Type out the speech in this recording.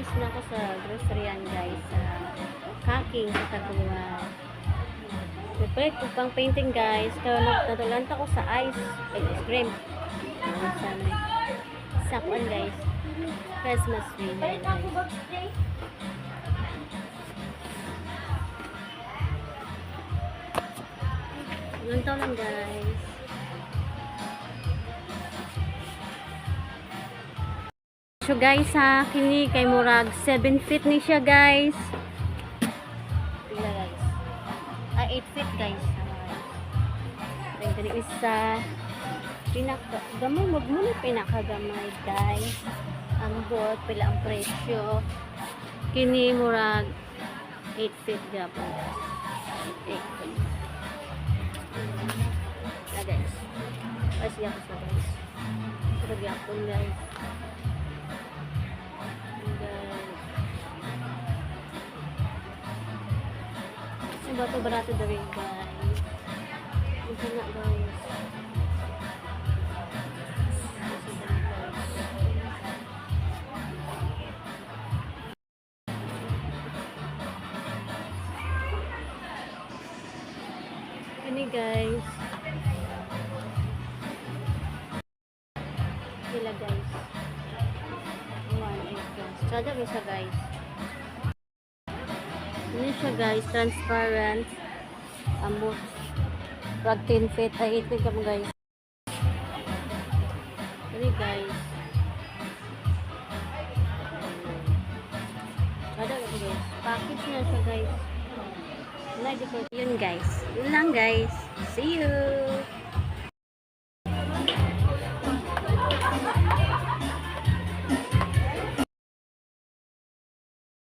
Alis na ako sa groceryan guys. Sa Kaking sa Taguan. Nagpalit ko pang painting guys. Kaya natulanta ko sa ice cream. Sana. Sakon guys. Christmas tree. Ilang taon lang guys. So guys ha, kini kay murag 7 feet ni siya guys. Pila guys. 8 feet guys. Then dali isa pinakagamay mo muna pinakagamay guys. Ang bot pila ang presyo. Kini murag 8 feet gyapon. 8 feet. Guys. Pasiya ko sa guys. Pero gyapon guys. Bato barato na rin guys. Ito nga guys. Ini guys. Sila guys. 1.8 guys. Sada bisa guys. Ini siya guys, transparent. Ambot. Pag 10 feet, ay 8 feet kamo guys. Ini guys. Ada ko guys. Package na siya guys. Yun guys. Yun lang guys. See you.